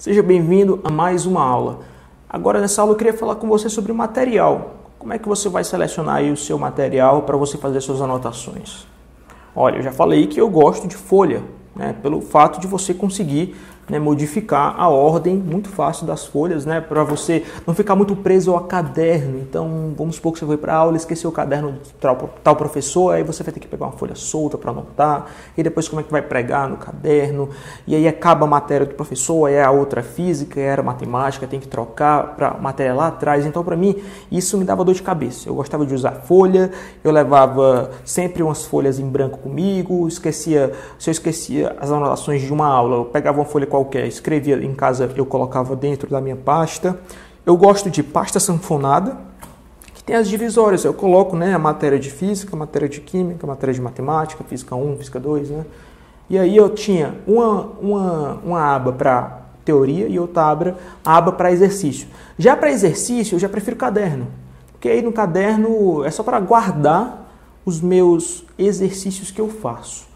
Seja bem-vindo a mais uma aula. Agora nessa aula eu queria falar com você sobre o material. Como é que você vai selecionar aí o seu material para você fazer suas anotações? Olha, eu já falei que eu gosto de folha, né, pelo fato de você conseguir, né, modificar a ordem muito fácil das folhas, né, para você não ficar muito preso ao caderno. Então, vamos supor que você foi para a aula e esqueceu o caderno de tal professor, aí você vai ter que pegar uma folha solta para anotar, e depois como é que vai pregar no caderno, e aí acaba a matéria do professor, aí a outra física, era matemática, tem que trocar para a matéria lá atrás. Então, para mim, isso me dava dor de cabeça. Eu gostava de usar folha, eu levava sempre umas folhas em branco comigo, se eu esquecia as anotações de uma aula, eu pegava uma folha qualquer, escrevia em casa, eu colocava dentro da minha pasta. Eu gosto de pasta sanfonada, que tem as divisórias, eu coloco, né, a matéria de física, a matéria de química, a matéria de matemática, física 1, física 2, né? E aí eu tinha uma aba para teoria e outra aba para exercício. Já para exercício, eu já prefiro caderno, porque aí no caderno é só para guardar os meus exercícios que eu faço.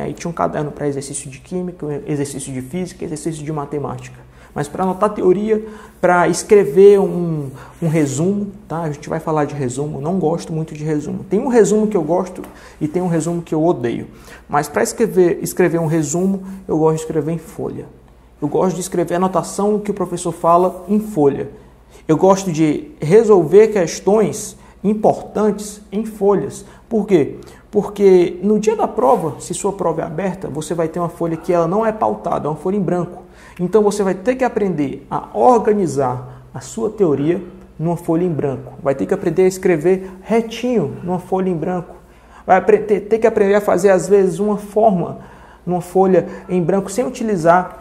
E tinha um caderno para exercício de química, exercício de física, exercício de matemática. Mas para anotar teoria, para escrever um resumo, tá? A gente vai falar de resumo, não gosto muito de resumo. Tem um resumo que eu gosto e tem um resumo que eu odeio. Mas para escrever um resumo, eu gosto de escrever em folha. Eu gosto de escrever a anotação que o professor fala em folha. Eu gosto de resolver questões importantes em folhas. Por quê? Porque no dia da prova, se sua prova é aberta, você vai ter uma folha que ela não é pautada, é uma folha em branco. Então você vai ter que aprender a organizar a sua teoria numa folha em branco. Vai ter que aprender a escrever retinho numa folha em branco. Vai ter que aprender a fazer, às vezes, uma forma numa folha em branco sem utilizar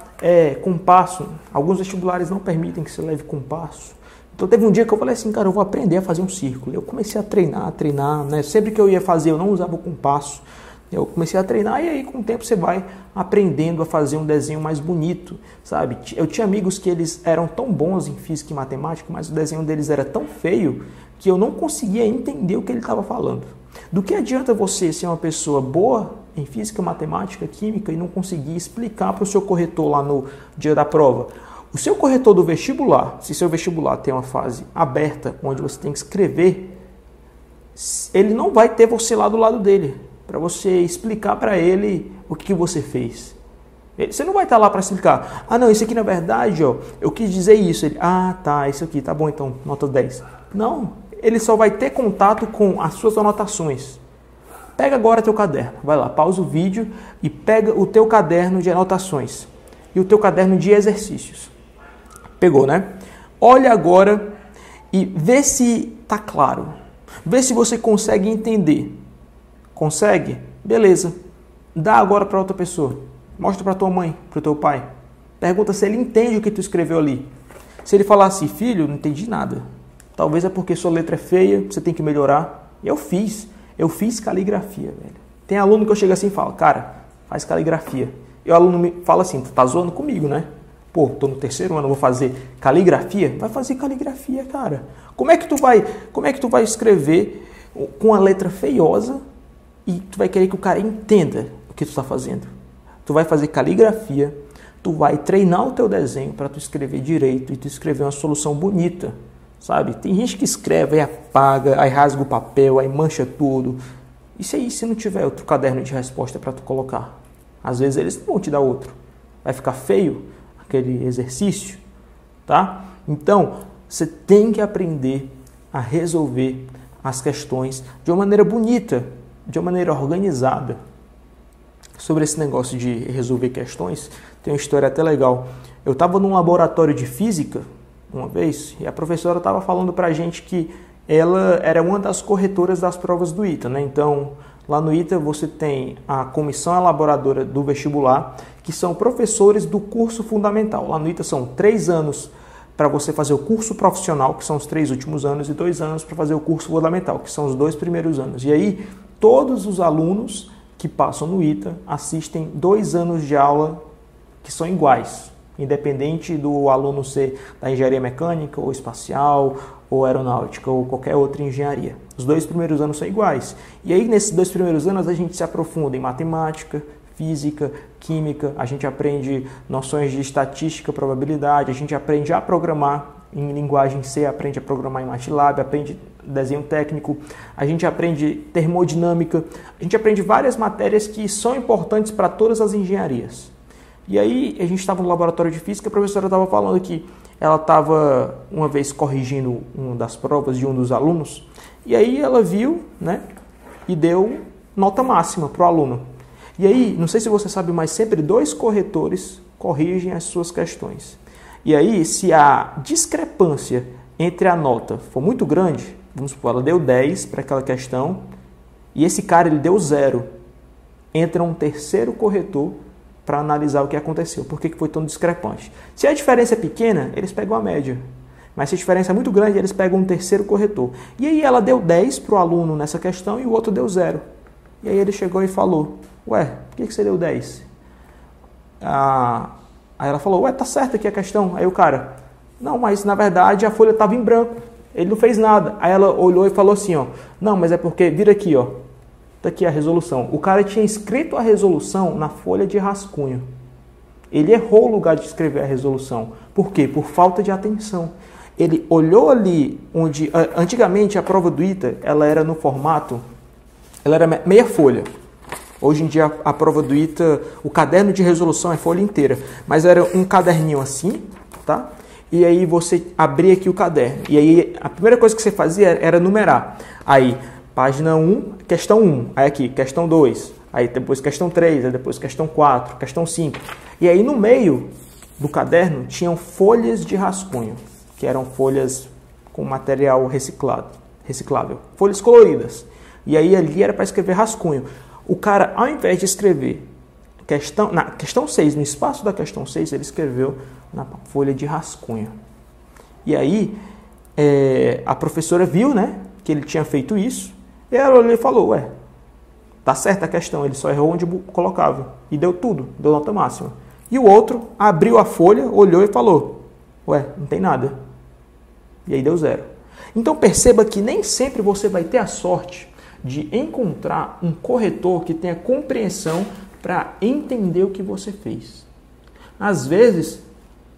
compasso. Alguns vestibulares não permitem que você leve compasso. Então teve um dia que eu falei assim, cara, eu vou aprender a fazer um círculo. Eu comecei a treinar, né? Sempre que eu ia fazer, eu não usava o compasso. Eu comecei a treinar e aí com o tempo você vai aprendendo a fazer um desenho mais bonito, sabe? Eu tinha amigos que eles eram tão bons em física e matemática, mas o desenho deles era tão feio que eu não conseguia entender o que ele estava falando. Do que adianta você ser uma pessoa boa em física, matemática, química e não conseguir explicar para o seu corretor lá no dia da prova? O seu corretor do vestibular, se seu vestibular tem uma fase aberta, onde você tem que escrever, ele não vai ter você lá do lado dele, para você explicar para ele o que você fez. Você não vai estar lá para explicar. Ah, não, isso aqui na verdade, ó, eu quis dizer isso. Ele, tá, isso aqui, tá bom então, nota 10. Não, ele só vai ter contato com as suas anotações. Pega agora teu caderno, vai lá, pausa o vídeo e pega o teu caderno de anotações e o teu caderno de exercícios. Pegou, né? Olha agora e vê se tá claro. Vê se você consegue entender. Consegue? Beleza. Dá agora para outra pessoa. Mostra para tua mãe, para o teu pai. Pergunta se ele entende o que tu escreveu ali. Se ele falar assim, filho, não entendi nada. Talvez é porque sua letra é feia, você tem que melhorar. Eu fiz caligrafia, velho. Tem aluno que eu chego assim e falo, cara, faz caligrafia. E o aluno me fala assim, tu tá zoando comigo, né? Pô, tô no terceiro ano, vou fazer caligrafia? Vai fazer caligrafia, cara. Como é que tu vai escrever com uma letra feiosa e tu vai querer que o cara entenda o que tu tá fazendo? Tu vai fazer caligrafia, tu vai treinar o teu desenho para tu escrever direito e tu escrever uma solução bonita, sabe? Tem gente que escreve, aí apaga, aí rasga o papel, aí mancha tudo. Isso aí, se não tiver outro caderno de resposta para tu colocar, às vezes eles não vão te dar outro. Vai ficar feio aquele exercício, tá? Então, você tem que aprender a resolver as questões de uma maneira bonita, de uma maneira organizada. Sobre esse negócio de resolver questões, tem uma história até legal. Eu estava num laboratório de física uma vez e a professora estava falando para a gente que ela era uma das corretoras das provas do ITA, né? Então, lá no ITA você tem a comissão elaboradora do vestibular, que são professores do curso fundamental. Lá no ITA são 3 anos para você fazer o curso profissional, que são os 3 últimos anos, e 2 anos para fazer o curso fundamental, que são os 2 primeiros anos. E aí, todos os alunos que passam no ITA assistem 2 anos de aula que são iguais, independente do aluno ser da engenharia mecânica, ou espacial, ou aeronáutica, ou qualquer outra engenharia. Os 2 primeiros anos são iguais. E aí, nesses 2 primeiros anos, a gente se aprofunda em matemática, física, química, a gente aprende noções de estatística, probabilidade, a gente aprende a programar em linguagem C, aprende a programar em MATLAB, aprende desenho técnico, a gente aprende termodinâmica, a gente aprende várias matérias que são importantes para todas as engenharias. E aí a gente estava no laboratório de física, a professora estava falando que ela estava uma vez corrigindo uma das provas de um dos alunos, e aí ela viu, né, e deu nota máxima para o aluno. E aí, não sei se você sabe, mas sempre 2 corretores corrigem as suas questões. E aí, se a discrepância entre a nota for muito grande, vamos supor, ela deu 10 para aquela questão, e esse cara ele deu 0, entra um terceiro corretor para analisar o que aconteceu, por que foi tão discrepante. Se a diferença é pequena, eles pegam a média. Mas se a diferença é muito grande, eles pegam um terceiro corretor. E aí ela deu 10 para o aluno nessa questão e o outro deu 0. E aí ele chegou e falou, ué, por que você deu 10? Aí ela falou, ué, tá certo aqui a questão. Aí o cara, não, mas na verdade a folha estava em branco, ele não fez nada. Aí ela olhou e falou assim, ó, não, mas é porque, vira aqui, ó, tá aqui a resolução. O cara tinha escrito a resolução na folha de rascunho. Ele errou o lugar de escrever a resolução. Por quê? Por falta de atenção. Ele olhou ali onde, antigamente a prova do ITA, ela era no formato, ela era meia folha. Hoje em dia a prova do ITA, o caderno de resolução é folha inteira, mas era um caderninho assim, tá? E aí você abria aqui o caderno, e aí a primeira coisa que você fazia era numerar. Aí, página 1, questão 1, aí aqui, questão 2, aí depois questão 3, aí depois questão 4, questão 5. E aí no meio do caderno tinham folhas de rascunho, que eram folhas com material reciclável, folhas coloridas. E aí ali era para escrever rascunho. O cara, ao invés de escrever na questão 6, no espaço da questão 6, ele escreveu na folha de rascunho. E aí a professora viu, né, que ele tinha feito isso, e ela olhou e falou, ué, tá certa a questão, ele só errou onde colocava. E deu tudo, deu nota máxima. E o outro abriu a folha, olhou e falou, ué, não tem nada. E aí deu 0. Então perceba que nem sempre você vai ter a sorte de encontrar um corretor que tenha compreensão para entender o que você fez. Às vezes,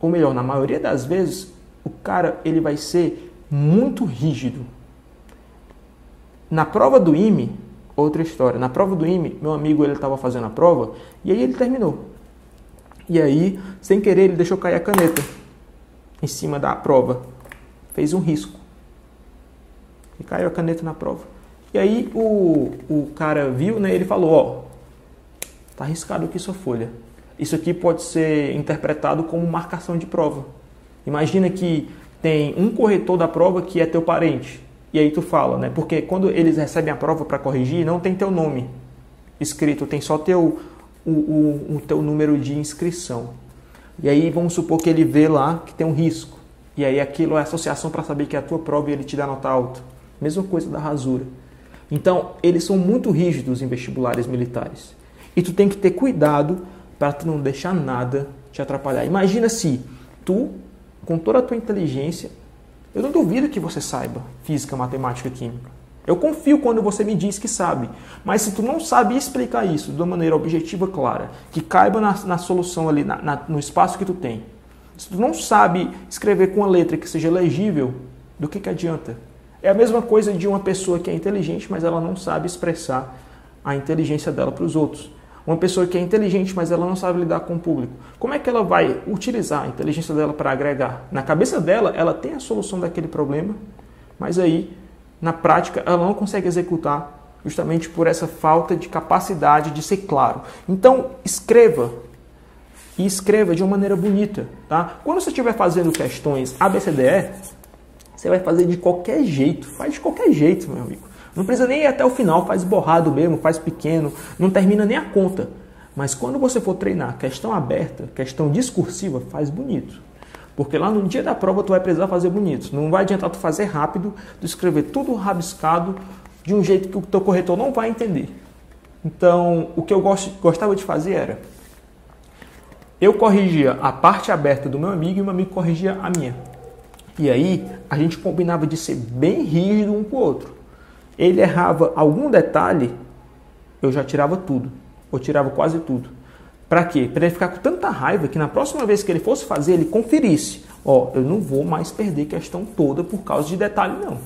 ou melhor, na maioria das vezes, o cara ele vai ser muito rígido. Na prova do IME, outra história. Na prova do IME, meu amigo ele estava fazendo a prova e aí ele terminou. E aí, sem querer, ele deixou cair a caneta em cima da prova. Fez um risco. E caiu a caneta na prova. E aí o cara viu, né? Ele falou, ó, tá riscado aqui sua folha. Isso aqui pode ser interpretado como marcação de prova. Imagina que tem um corretor da prova que é teu parente. E aí tu fala, né? Porque quando eles recebem a prova para corrigir, não tem teu nome escrito, tem só o teu número de inscrição. E aí vamos supor que ele vê lá que tem um risco. E aí aquilo é associação para saber que é a tua prova e ele te dá nota alta. Mesma coisa da rasura. Então, eles são muito rígidos em vestibulares militares. E tu tem que ter cuidado para tu não deixar nada te atrapalhar. Imagina se tu, com toda a tua inteligência, eu não duvido que você saiba física, matemática, química. Eu confio quando você me diz que sabe. Mas se tu não sabe explicar isso de uma maneira objetiva, clara, que caiba na solução ali, no espaço que tu tem, se tu não sabe escrever com uma letra que seja legível, do que adianta? É a mesma coisa de uma pessoa que é inteligente, mas ela não sabe expressar a inteligência dela para os outros. Uma pessoa que é inteligente, mas ela não sabe lidar com o público. Como é que ela vai utilizar a inteligência dela para agregar? Na cabeça dela, ela tem a solução daquele problema, mas aí, na prática, ela não consegue executar justamente por essa falta de capacidade de ser claro. Então, escreva. E escreva de uma maneira bonita. Tá? Quando você estiver fazendo questões ABCDE, você vai fazer de qualquer jeito. Faz de qualquer jeito, meu amigo. Não precisa nem ir até o final. Faz borrado mesmo, faz pequeno. Não termina nem a conta. Mas quando você for treinar questão aberta, questão discursiva, faz bonito. Porque lá no dia da prova tu vai precisar fazer bonito. Não vai adiantar tu fazer rápido, tu escrever tudo rabiscado de um jeito que o teu corretor não vai entender. Então, o que eu gostava de fazer era... eu corrigia a parte aberta do meu amigo e o meu amigo corrigia a minha. E aí, a gente combinava de ser bem rígido um com o outro. Ele errava algum detalhe, eu já tirava tudo. ou tirava quase tudo. Para quê? Para ele ficar com tanta raiva que na próxima vez que ele fosse fazer, ele conferisse. Ó, eu não vou mais perder questão toda por causa de detalhe, não.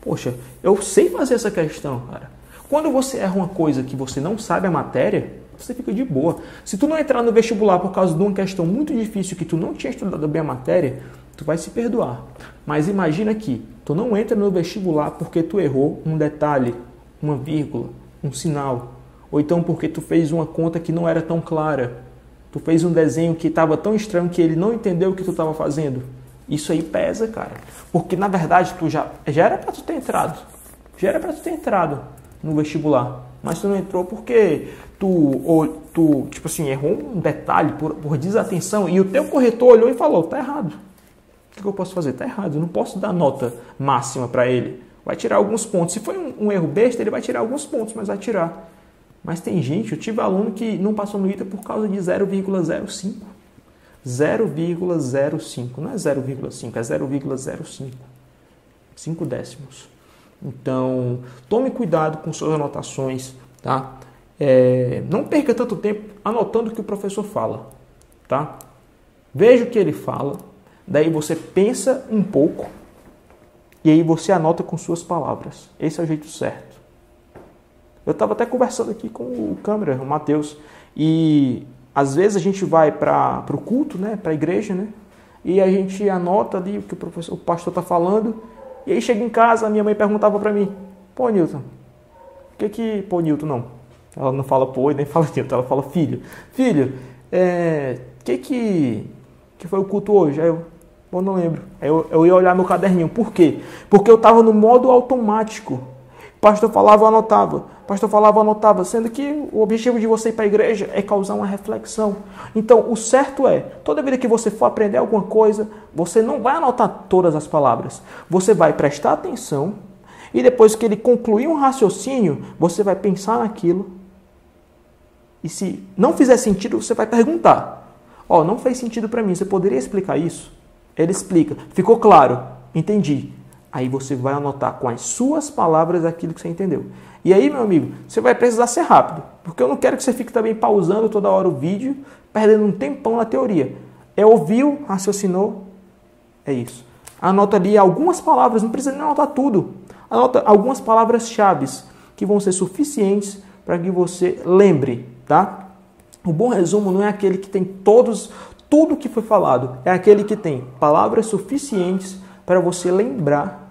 Poxa, eu sei fazer essa questão, cara. Quando você erra uma coisa que você não sabe a matéria, você fica de boa. Se tu não entrar no vestibular por causa de uma questão muito difícil que tu não tinha estudado bem a matéria, tu vai se perdoar. Mas imagina que tu não entra no vestibular porque tu errou um detalhe, uma vírgula, um sinal. Ou então porque tu fez uma conta que não era tão clara. Tu fez um desenho que estava tão estranho que ele não entendeu o que tu estava fazendo. Isso aí pesa, cara. Porque na verdade tu já era para tu ter entrado. Já era para tu ter entrado no vestibular. Mas tu não entrou porque tu tipo assim, errou um detalhe por desatenção e o teu corretor olhou e falou, tá errado. O que eu posso fazer? Tá errado. Eu não posso dar nota máxima para ele. Vai tirar alguns pontos. Se foi um erro besta, ele vai tirar alguns pontos, mas vai tirar. Mas tem gente, eu tive aluno que não passou no ITA por causa de 0,05. 0,05. Não é 0,5, é 0,05. 5 décimos. Então, tome cuidado com suas anotações, tá? Não perca tanto tempo anotando o que o professor fala, tá? Veja o que ele fala, daí você pensa um pouco e aí você anota com suas palavras. Esse é o jeito certo. Eu estava até conversando aqui com o câmera, o Matheus, e às vezes a gente vai para o culto, né, para a igreja, né, e a gente anota ali o que o pastor está falando, e aí chega em casa, a minha mãe perguntava para mim, pô, Newton, pô, Newton, não, ela não fala pô e nem fala Newton, ela fala filho, que foi o culto hoje? Aí eu não lembro, aí eu ia olhar meu caderninho, por quê? Porque eu estava no modo automático. Pastor falava, eu anotava. Pastor falava, eu anotava. Sendo que o objetivo de você ir para a igreja é causar uma reflexão. Então, o certo é, toda vida que você for aprender alguma coisa, você não vai anotar todas as palavras. Você vai prestar atenção e depois que ele concluir um raciocínio, você vai pensar naquilo. E se não fizer sentido, você vai perguntar. Ó, não fez sentido para mim, você poderia explicar isso? Ele explica. Ficou claro? Entendi. Aí você vai anotar com as suas palavras aquilo que você entendeu. E aí, meu amigo, você vai precisar ser rápido. Porque eu não quero que você fique também pausando toda hora o vídeo, perdendo um tempão na teoria. Ouviu, raciocinou, é isso. Anota ali algumas palavras, não precisa nem anotar tudo. Anota algumas palavras-chave que vão ser suficientes para que você lembre, tá? O bom resumo não é aquele que tem tudo que foi falado. É aquele que tem palavras suficientes para você lembrar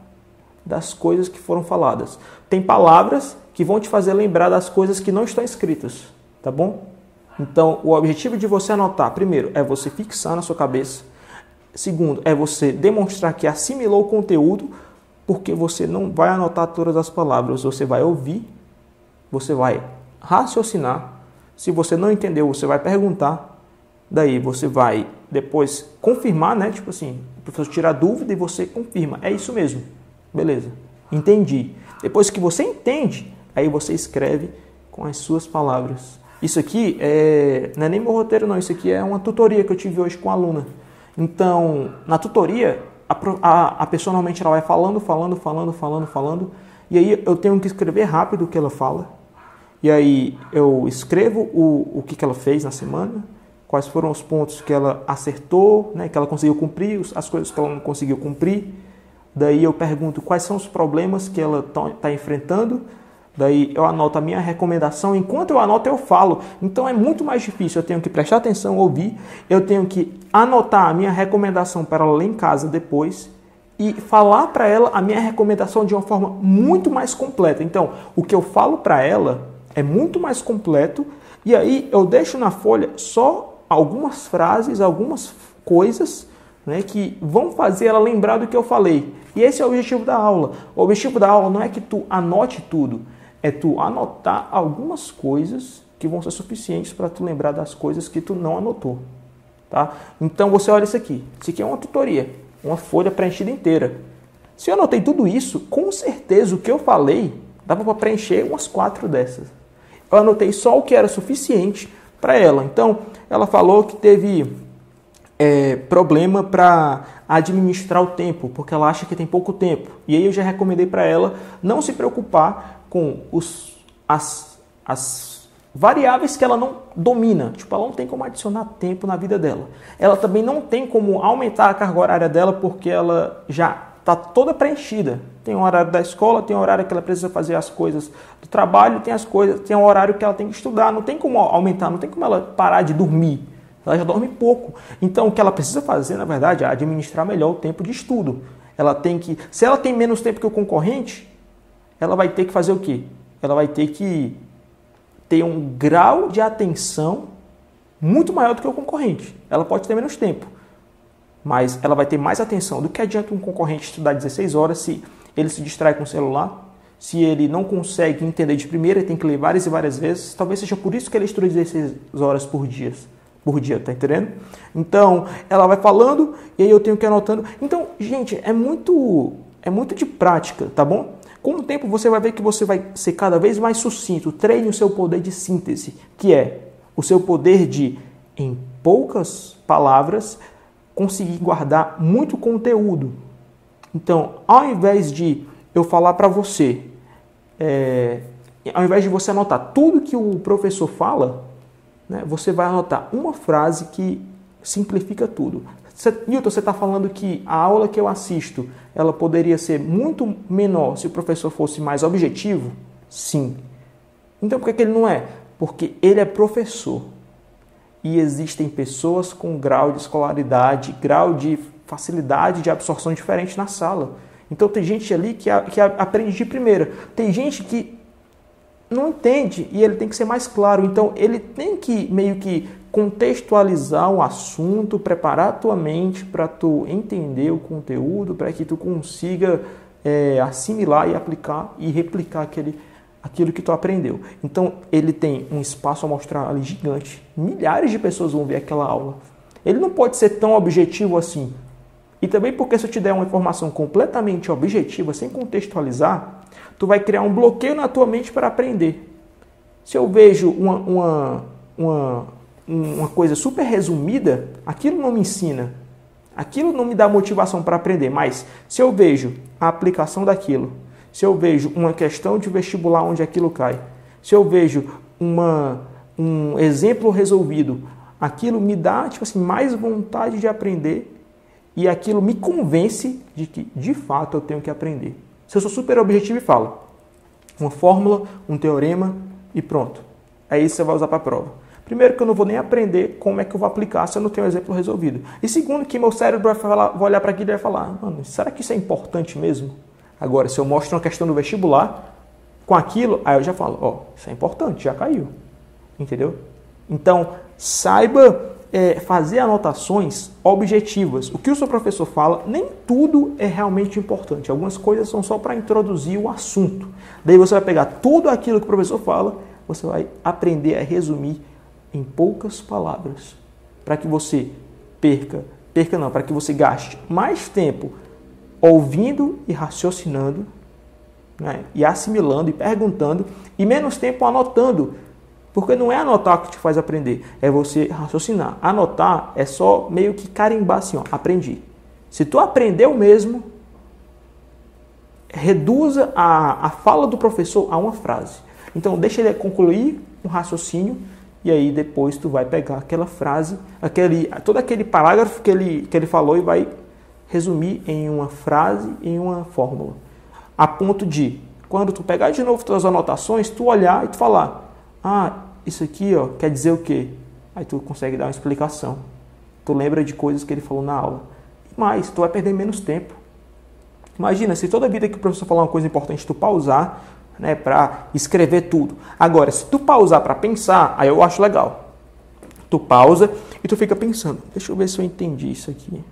das coisas que foram faladas. Tem palavras que vão te fazer lembrar das coisas que não estão escritas, tá bom? Então, o objetivo de você anotar, primeiro, é você fixar na sua cabeça. Segundo, é você demonstrar que assimilou o conteúdo, porque você não vai anotar todas as palavras, você vai ouvir, você vai raciocinar. Se você não entendeu, você vai perguntar. Daí você vai depois confirmar, né? Tipo assim, o professor tira a dúvida e você confirma. É isso mesmo. Beleza. Entendi. Depois que você entende, aí você escreve com as suas palavras. Isso aqui não é nem meu roteiro, não. Isso aqui é uma tutoria que eu tive hoje com a aluna. Então, na tutoria, a pessoa normalmente ela vai falando. E aí eu tenho que escrever rápido o que ela fala. E aí eu escrevo o que ela fez na semana. Quais foram os pontos que ela acertou, né, que ela conseguiu cumprir, as coisas que ela não conseguiu cumprir. Daí eu pergunto quais são os problemas que ela está enfrentando. Daí eu anoto a minha recomendação. Enquanto eu anoto, eu falo. Então é muito mais difícil. Eu tenho que prestar atenção, ouvir. Eu tenho que anotar a minha recomendação para ela ler em casa depois. E falar para ela a minha recomendação de uma forma muito mais completa. Então, o que eu falo para ela é muito mais completo. E aí eu deixo na folha só algumas frases, algumas coisas, né, que vão fazer ela lembrar do que eu falei. E esse é o objetivo da aula. O objetivo da aula não é que tu anote tudo, é tu anotar algumas coisas que vão ser suficientes para tu lembrar das coisas que tu não anotou. Tá? Então você olha isso aqui. Isso aqui é uma tutoria, uma folha preenchida inteira. Se eu anotei tudo isso, com certeza o que eu falei dava para preencher umas 4 dessas. Eu anotei só o que era suficiente para ela. Então, ela falou que teve problema para administrar o tempo, porque ela acha que tem pouco tempo. E aí eu já recomendei para ela não se preocupar com variáveis que ela não domina. Tipo, ela não tem como adicionar tempo na vida dela. Ela também não tem como aumentar a carga horária dela porque ela já está toda preenchida. Tem um horário da escola, tem um horário que ela precisa fazer as coisas do trabalho, tem um horário que ela tem que estudar. Não tem como aumentar, não tem como ela parar de dormir. Ela já dorme pouco. Então, o que ela precisa fazer, na verdade, é administrar melhor o tempo de estudo. Ela tem que, se ela tem menos tempo que o concorrente, ela vai ter que fazer o quê? Ela vai ter que ter um grau de atenção muito maior do que o concorrente. Ela pode ter menos tempo, mas ela vai ter mais atenção. Do que adianta um concorrente estudar 16 horas se ele se distrai com o celular, se ele não consegue entender de primeira e tem que ler várias e várias vezes? Talvez seja por isso que ele estuda 16 horas por dia, tá entendendo? Então, ela vai falando e aí eu tenho que ir anotando. Então, gente, é muito de prática, tá bom? Com o tempo você vai ver que você vai ser cada vez mais sucinto. Treine o seu poder de síntese, que é o seu poder de, em poucas palavras, conseguir guardar muito conteúdo. Então, ao invés de eu falar para você, ao invés de você anotar tudo que o professor fala, né, você vai anotar uma frase que simplifica tudo. Newton, você está falando que a aula que eu assisto, ela poderia ser muito menor se o professor fosse mais objetivo? Sim. Então por que ele não é? Porque ele é professor. E existem pessoas com grau de escolaridade, grau de facilidade de absorção diferente na sala. Então tem gente ali que aprende de primeira. Tem gente que não entende e ele tem que ser mais claro. Então ele tem que meio que contextualizar o assunto, preparar a tua mente para tu entender o conteúdo, para que tu consiga assimilar e aplicar e replicar aquilo que tu aprendeu. Então ele tem um espaço amostral ali gigante. Milhares de pessoas vão ver aquela aula. Ele não pode ser tão objetivo assim. E também porque se eu te der uma informação completamente objetiva, sem contextualizar, tu vai criar um bloqueio na tua mente para aprender. Se eu vejo uma coisa super resumida, aquilo não me ensina. Aquilo não me dá motivação para aprender. Mas se eu vejo a aplicação daquilo, se eu vejo uma questão de vestibular onde aquilo cai, se eu vejo um exemplo resolvido, aquilo me dá mais vontade de aprender e aquilo me convence de que, de fato, eu tenho que aprender. Se eu sou super objetivo e falo uma fórmula, um teorema e pronto. É isso que você vai usar para a prova. Primeiro que eu não vou nem aprender como é que eu vou aplicar se eu não tenho um exemplo resolvido. E segundo que meu cérebro vai olhar para aquilo e vai falar, mano, será que isso é importante mesmo? Agora, se eu mostro uma questão do vestibular com aquilo, aí eu já falo, isso é importante, já caiu. Entendeu? Então, saiba fazer anotações objetivas. O que o seu professor fala, nem tudo é realmente importante. Algumas coisas são só para introduzir o assunto. Daí você vai pegar tudo aquilo que o professor fala, você vai aprender a resumir em poucas palavras. Para que você para que você gaste mais tempo ouvindo e raciocinando, né, e assimilando e perguntando, e menos tempo anotando. Porque não é anotar que te faz aprender, é você raciocinar. Anotar é só meio que carimbar assim, aprendi. Se tu aprendeu mesmo, reduza a fala do professor a uma frase. Então deixa ele concluir um raciocínio e aí depois tu vai pegar aquela frase, todo aquele parágrafo que ele falou e vai resumir em uma frase, em uma fórmula. A ponto de, quando tu pegar de novo tuas anotações, tu olhar e tu falar, isso aqui quer dizer o quê? Aí tu consegue dar uma explicação. Tu lembra de coisas que ele falou na aula. Mas tu vai perder menos tempo. Imagina, se toda vida que o professor falar uma coisa importante, tu pausar, né, para escrever tudo. Agora, se tu pausar para pensar, aí eu acho legal. Tu pausa e tu fica pensando, deixa eu ver se eu entendi isso aqui.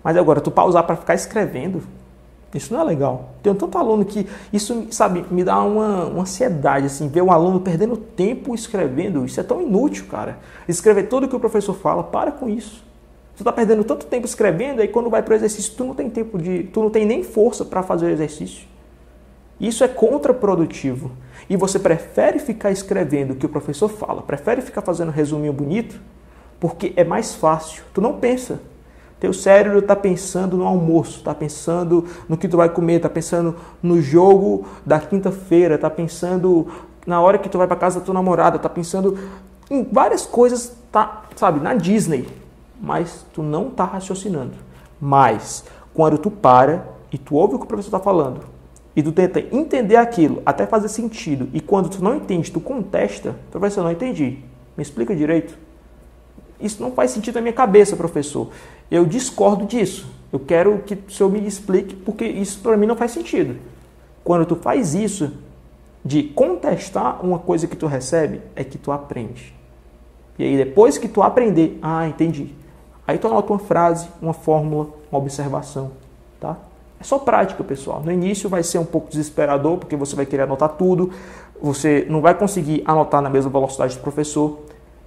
Mas agora, tu pausar para ficar escrevendo, isso não é legal. Tem tanto aluno que isso, sabe, me dá uma ansiedade, assim, ver um aluno perdendo tempo escrevendo. Isso é tão inútil, cara. Escrever tudo que o professor fala, para com isso. Você está perdendo tanto tempo escrevendo, aí quando vai para o exercício, tu não tem nem força para fazer o exercício. Isso é contraprodutivo. E você prefere ficar escrevendo o que o professor fala, prefere ficar fazendo um resuminho bonito, porque é mais fácil. Tu não pensa. Teu cérebro está pensando no almoço, está pensando no que tu vai comer, está pensando no jogo da quinta-feira, está pensando na hora que tu vai para casa da tua namorada, tá pensando em várias coisas, tá, sabe, na Disney, mas tu não tá raciocinando. Mas quando tu para e tu ouve o que o professor tá falando e tu tenta entender aquilo até fazer sentido, e quando tu não entende, tu contesta, professor, não entendi, me explica direito. Isso não faz sentido na minha cabeça, professor. Eu discordo disso. Eu quero que o senhor me explique, porque isso para mim não faz sentido. Quando tu faz isso, de contestar uma coisa que tu recebe, é que tu aprende. E aí depois que tu aprender, entendi. Aí tu anota uma frase, uma fórmula, uma observação, tá? É só prática, pessoal. No início vai ser um pouco desesperador, porque você vai querer anotar tudo, você não vai conseguir anotar na mesma velocidade do professor.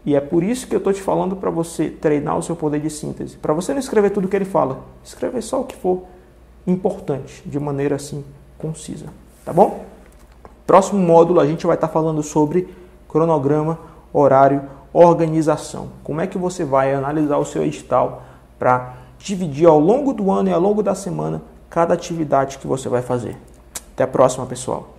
E é por isso que eu estou te falando para você treinar o seu poder de síntese. Para você não escrever tudo o que ele fala, escrever só o que for importante, de maneira assim, concisa. Tá bom? Próximo módulo a gente vai estar falando sobre cronograma, horário, organização. Como é que você vai analisar o seu edital para dividir ao longo do ano e ao longo da semana cada atividade que você vai fazer. Até a próxima, pessoal.